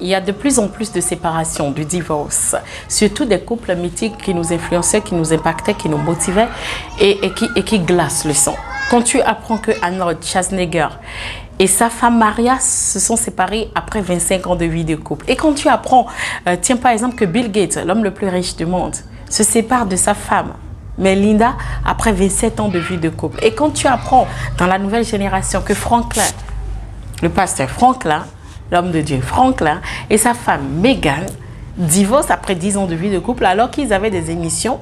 il y a de plus en plus de séparations, de divorces, surtout des couples mythiques qui nous influençaient, qui nous impactaient, qui nous motivaient et qui glacent le sang. Quand tu apprends que Arnold Schwarzenegger et sa femme Maria se sont séparés après 25 ans de vie de couple. Et quand tu apprends, tiens par exemple que Bill Gates, l'homme le plus riche du monde, se sépare de sa femme Melinda après 27 ans de vie de couple. Et quand tu apprends dans la nouvelle génération que Franklin, le pasteur Franklin, l'homme de Dieu Franklin et sa femme Meghan divorcent après 10 ans de vie de couple alors qu'ils avaient des émissions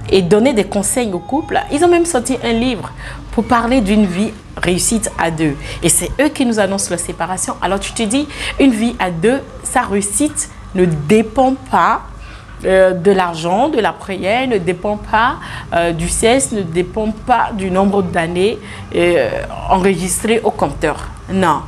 et donnaient des conseils au couple. Ils ont même sorti un livre pour parler d'une vie réussite à deux. Et c'est eux qui nous annoncent la séparation. Alors tu te dis, une vie à deux, sa réussite ne dépend pas de l'argent, de la prière, ne dépend pas du sexe, ne dépend pas du nombre d'années enregistrées au compteur. Non.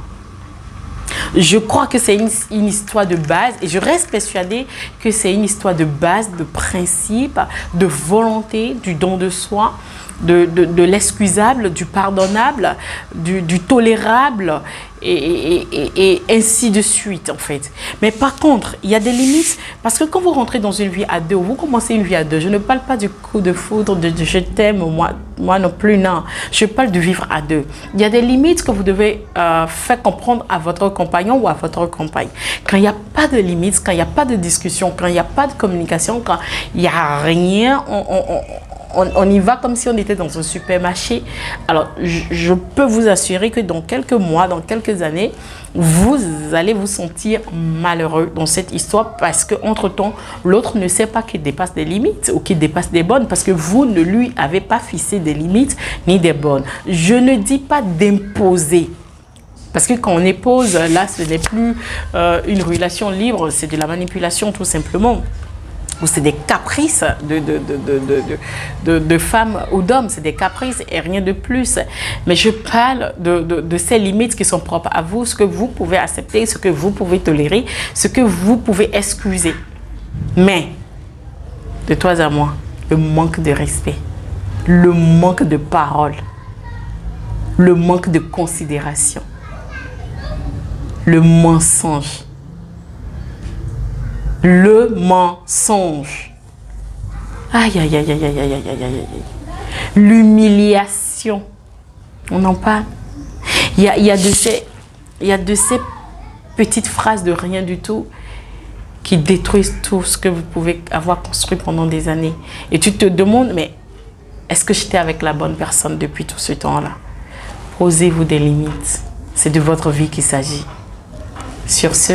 Je crois que c'est une histoire de base et je reste persuadée que c'est une histoire de base, de principe, de volonté, du don de soi, de l'excusable, du pardonnable, du tolérable et ainsi de suite en fait. Mais par contre, il y a des limites parce que quand vous rentrez dans une vie à deux, vous commencez une vie à deux, je ne parle pas du coup de foudre, de je t'aime, moi non plus, non. Je parle de vivre à deux. Il y a des limites que vous devez faire comprendre à votre compagnon ou à votre compagne. Quand il n'y a pas de limites, quand il n'y a pas de discussion, quand il n'y a pas de communication, quand il n'y a rien, on y va comme si on était dans un supermarché. Alors, je peux vous assurer que dans quelques mois, dans quelques années, vous allez vous sentir malheureux dans cette histoire parce qu'entre-temps, l'autre ne sait pas qu'il dépasse des limites ou qu'il dépasse des bornes parce que vous ne lui avez pas fixé des limites ni des bornes. Je ne dis pas d'imposer. Parce que quand on impose, là, ce n'est plus une relation libre, c'est de la manipulation tout simplement. Ou c'est des caprices de femmes ou d'hommes, c'est des caprices et rien de plus. Mais je parle de ces limites qui sont propres à vous, ce que vous pouvez accepter, ce que vous pouvez tolérer, ce que vous pouvez excuser. Mais, de toi à moi, le manque de respect, le manque de parole, le manque de considération, le mensonge. Le mensonge. Aïe, aïe, aïe, aïe, aïe, aïe, aïe, aïe, aïe. L'humiliation. On en parle. Il y a de ces petites phrases de rien du tout qui détruisent tout ce que vous pouvez avoir construit pendant des années. Et tu te demandes, mais est-ce que j'étais avec la bonne personne depuis tout ce temps-là? Posez-vous des limites. C'est de votre vie qu'il s'agit. Sur ce,